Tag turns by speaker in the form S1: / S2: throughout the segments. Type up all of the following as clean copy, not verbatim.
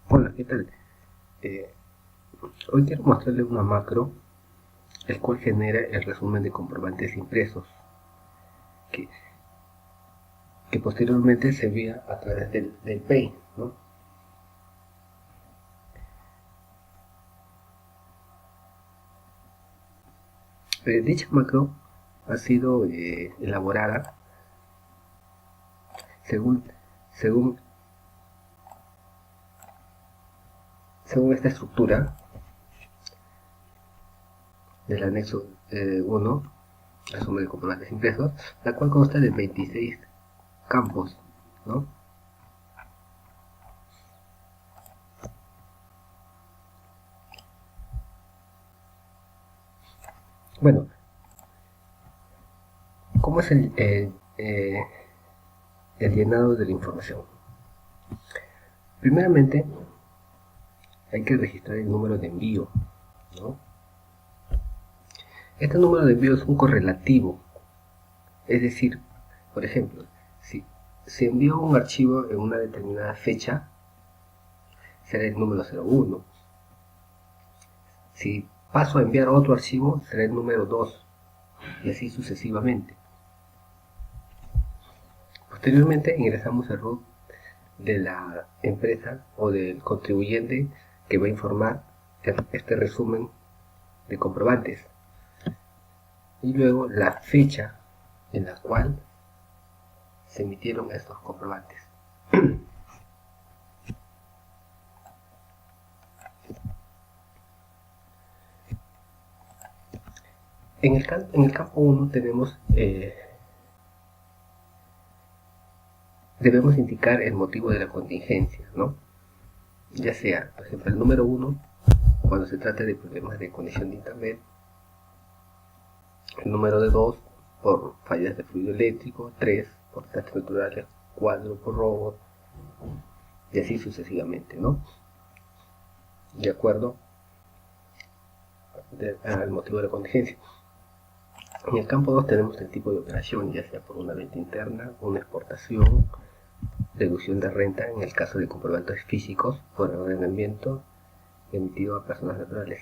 S1: Hola, ¿qué tal? Eh, Hoy quiero mostrarles una macro, el cual genera el resumen de comprobantes impresos, que, que posteriormente se envía a través del Pay, ¿no? Dicha macro ha sido elaborada según, según, según esta estructura del anexo 1, resumen de comprobantes impresos, la cual consta de 26 campos, ¿no? Bueno, ¿cómo es el llenado de la información? Primeramente, hay que registrar el número de envío, ¿no? Este número de envío es un correlativo, es decir, por ejemplo, si se envió un archivo en una determinada fecha, será el número 01. Si paso a enviar otro archivo, será el número 2, y así sucesivamente. Posteriormente ingresamos el root de la empresa o del contribuyente que va a informar este resumen de comprobantes, y luego la fecha en la cual se emitieron estos comprobantes. En el campo 1 debemos indicar el motivo de la contingencia, ¿no? Ya sea, por ejemplo, el número 1, cuando se trata de problemas de conexión de internet; el número de 2, por fallas de fluido eléctrico; 3, por desastres naturales; 4, por robos, y así sucesivamente, ¿no? De acuerdo al motivo de la contingencia. En el campo 2 tenemos el tipo de operación, ya sea por una venta interna, una exportación, deducción de renta en el caso de comprobantes físicos, por arrendamiento emitido a personas naturales,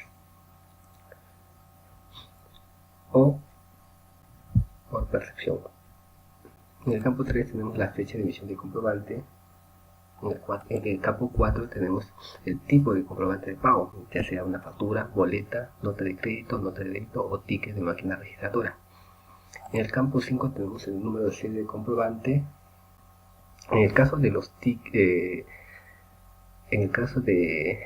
S1: o por percepción. En el campo 3 tenemos la fecha de emisión de comprobante. En el campo 4 tenemos el tipo de comprobante de pago, ya sea una factura, boleta, nota de crédito, nota de débito o ticket de máquina registradora. En el campo 5 tenemos el número de serie de comprobante. En el caso de los tickets, en el caso de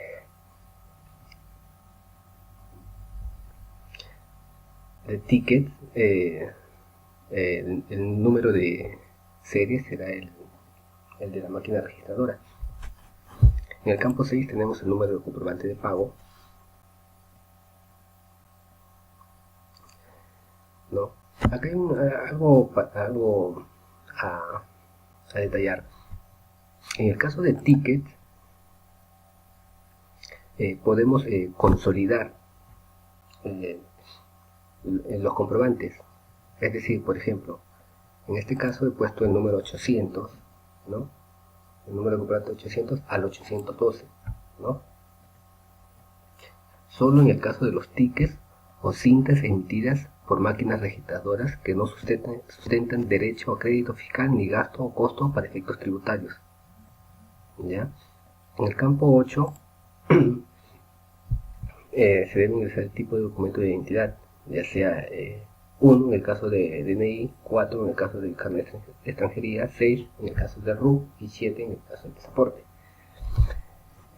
S1: tickets, el número de serie será el de la máquina registradora. En el campo 6 tenemos el número de comprobante de pago, ¿no? Acá hay algo a detallar. En el caso de ticket, podemos consolidar eh, los comprobantes. Es decir, por ejemplo, en este caso he puesto el número 800, ¿no? El número de comprobante 800 al 812, ¿no? Solo en el caso de los tickets o cintas emitidas por máquinas registradoras que no sustentan derecho a crédito fiscal ni gasto o costo para efectos tributarios, ¿ya? En el campo 8 se debe ingresar el tipo de documento de identidad, ya sea 1 en el caso de DNI, 4 en el caso del carnet de extranjería, 6 en el caso del RUC y 7 en el caso del pasaporte.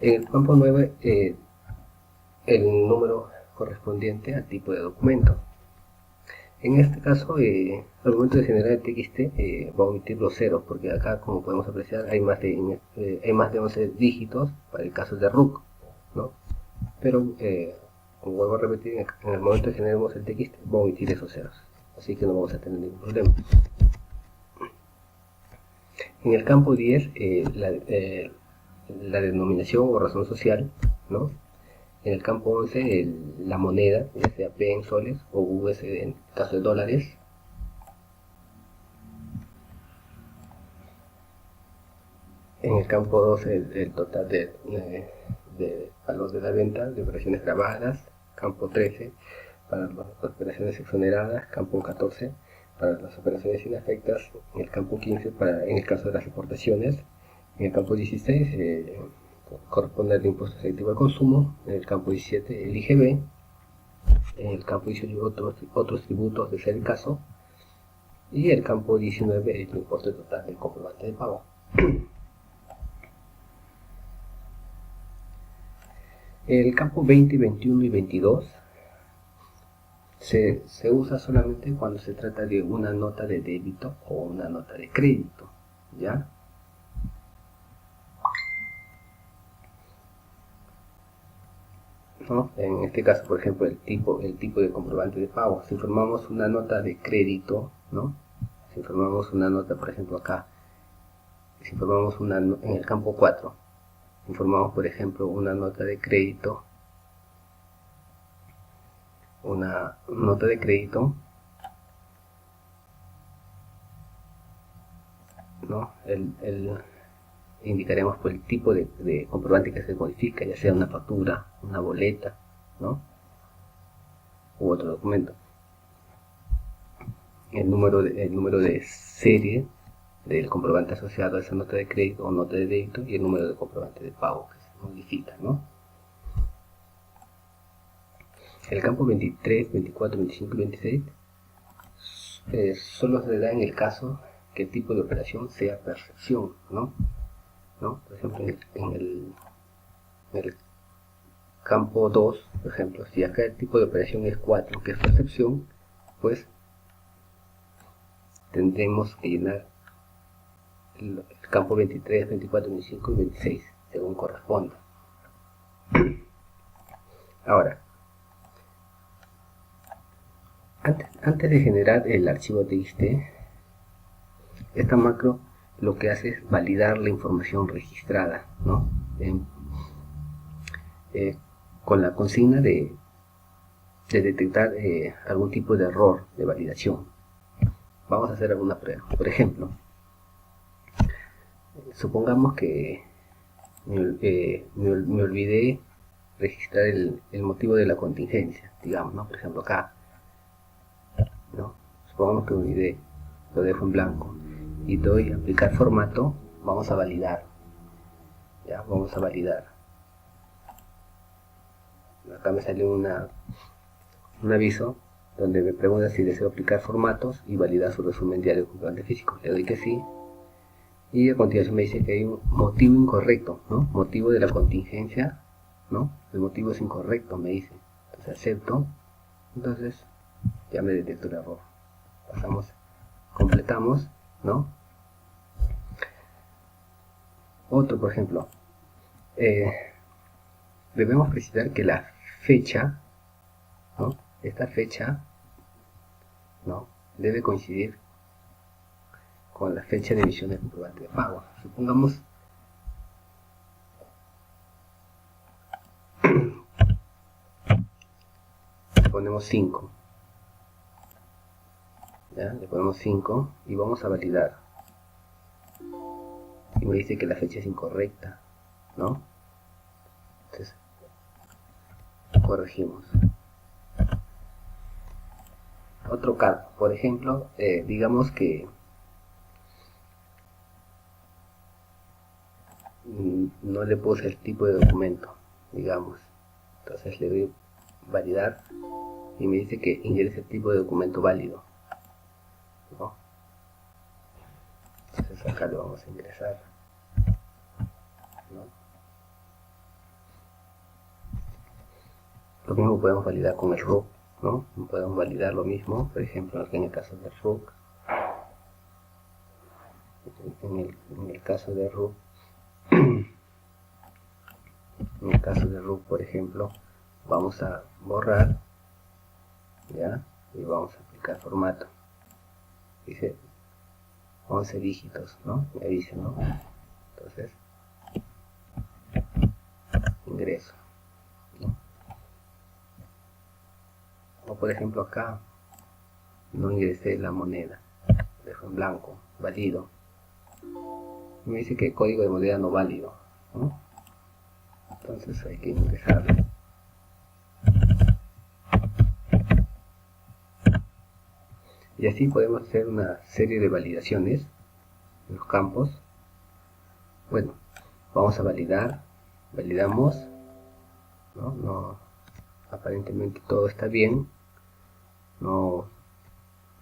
S1: En el campo 9, el número correspondiente al tipo de documento. En este caso, al momento de generar el TXT va a omitir los ceros, porque acá, como podemos apreciar, hay más de 11 dígitos para el caso de RUC, ¿no? Pero, como vuelvo a repetir, en el momento de generemos el TXT va a omitir esos ceros, así que no vamos a tener ningún problema. En el campo 10, la denominación o razón social, ¿no? En el campo 11, la moneda, ya sea P en soles o USD en caso de dólares. En el campo 2 el total de valor de la venta de operaciones grabadas. Campo 13 para las operaciones exoneradas. Campo 14 para las operaciones inafectas. En el campo 15 en el caso de las exportaciones. En el campo 16 corresponde al impuesto selectivo al consumo. En el campo 17 el IGB. En el campo 18 otros tributos de ser el caso. Y el campo 19 el importe total del comprobante de pago. El campo 20, 21 y 22 se usa solamente cuando se trata de una nota de débito o una nota de crédito, ¿ya? ¿No? En este caso, por ejemplo, el tipo de comprobante de pago. Si formamos una nota de crédito, ¿no? Si formamos una nota, por ejemplo, acá, si formamos en el campo 4, informamos, por ejemplo, una nota de crédito, ¿no? Indicaremos por el tipo de comprobante que se modifica, ya sea una factura, una boleta, ¿no? U otro documento. El número de serie del comprobante asociado a esa nota de crédito o nota de débito y el número de comprobante de pago que se modifica, ¿no? El campo 23, 24, 25 y 26 solo se da en el caso que el tipo de operación sea percepción, ¿no? Por ejemplo, en el campo 2, por ejemplo, si acá el tipo de operación es 4, que es percepción, pues tendremos que llenar el campo 23, 24, 25 y 26, según corresponda. Ahora, antes de generar el archivo TXT, esta macro lo que hace es validar la información registrada, ¿no? Con la consigna de detectar algún tipo de error de validación. Vamos a hacer alguna prueba. Por ejemplo, supongamos que me olvidé registrar el motivo de la contingencia, digamos, ¿no? Por ejemplo, acá, ¿no? Supongamos que me olvidé, lo dejo en blanco y doy a aplicar formato. Vamos a validar, ya, vamos a validar. Acá me sale un aviso donde me pregunta si deseo aplicar formatos y validar su resumen diario comprobante físico. Le doy que sí. Y a continuación me dice que hay un motivo incorrecto, ¿no? Motivo de la contingencia, ¿no? El motivo es incorrecto, me dice. Entonces acepto. Entonces ya me detectó el error. Pasamos, completamos, ¿no? Otro, por ejemplo, debemos precisar que la fecha, ¿no? Esta fecha, ¿no? Debe coincidir con la fecha de emisión del comprobante de pago. Supongamos le ponemos 5, ¿ya? Le ponemos 5 y vamos a validar. Y me dice que la fecha es incorrecta, ¿no? Entonces corregimos. Otro caso, por ejemplo, digamos que no le puse el tipo de documento, digamos. Entonces le doy validar y me dice que ingrese el tipo de documento válido, ¿no? Entonces acá lo vamos a ingresar, ¿no? Lo mismo podemos validar con el RUC, ¿no? Podemos validar lo mismo, por ejemplo, en el caso del RUC. En el caso de RUC, por ejemplo, vamos a borrar, ¿ya? Y vamos a aplicar formato. Dice 11 dígitos, ¿no? Me dice, ¿no? Entonces, ingreso, ¿no? O por ejemplo acá, no ingresé la moneda, dejo en blanco, valido. me dice que código de moneda no válido, ¿no? Entonces hay que ingresarlo. Y así podemos hacer una serie de validaciones en los campos. Bueno, vamos a validar, validamos, ¿no? Aparentemente todo está bien, no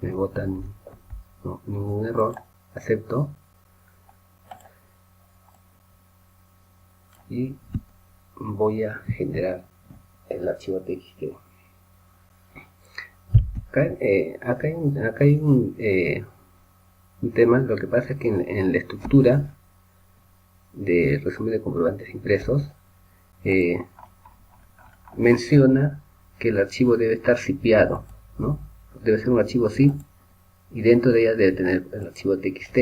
S1: me botan ningún error, acepto y voy a generar el archivo TXT. Acá hay un tema. Lo que pasa es que en la estructura de resumen de comprobantes impresos menciona que el archivo debe estar zipeado, ¿no? Debe ser un archivo zip y dentro de ella debe tener el archivo TXT,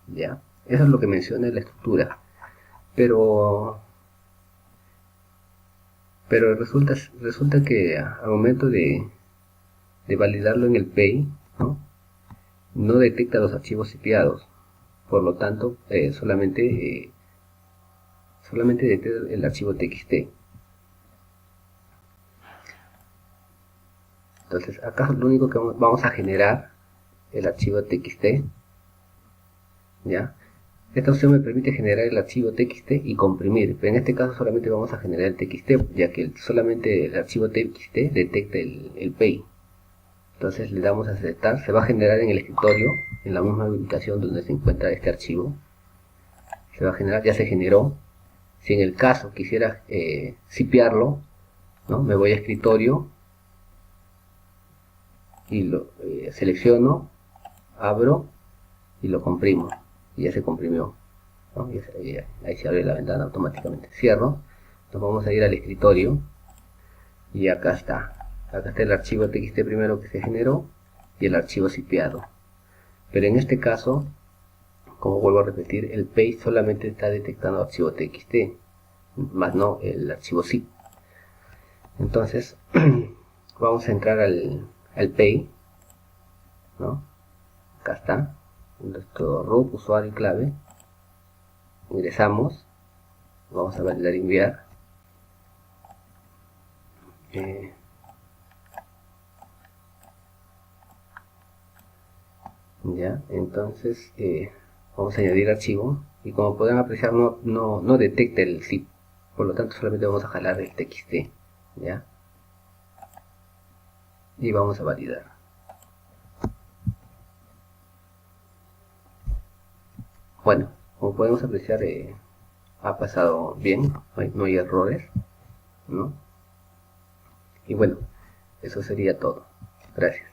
S1: ¿ya? Eso es lo que menciona en la estructura, pero resulta que al momento de validarlo en el PEI, no detecta los archivos zipeados. Por lo tanto, solamente detecta el archivo TXT. Entonces, acá lo único que vamos a generar el archivo TXT, ¿ya? Esta opción me permite generar el archivo TXT y comprimir, pero en este caso solamente vamos a generar el TXT, ya que solamente el archivo TXT detecta el PEI. Entonces le damos a aceptar, se va a generar en el escritorio, en la misma ubicación donde se encuentra este archivo. Se va a generar, ya se generó. Si en el caso quisiera zipearlo, ¿no? Me voy a escritorio y lo selecciono, abro y lo comprimo. Y ya se comprimió, ¿no? Ahí se abre la ventana automáticamente. Cierro, nos vamos a ir al escritorio y acá está el archivo TXT primero que se generó y el archivo zipeado. Pero en este caso, como vuelvo a repetir, el PEI solamente está detectando archivo TXT, más no el archivo zip. Entonces vamos a entrar al PEI, ¿no? Acá está nuestro root, usuario y clave. Ingresamos, vamos a validar enviar. Ya, entonces vamos a añadir archivo y como pueden apreciar no detecta el zip, por lo tanto solamente vamos a jalar el TXT, ya, y vamos a validar. Bueno, como podemos apreciar ha pasado bien, no hay errores, ¿no? Y bueno, eso sería todo. Gracias.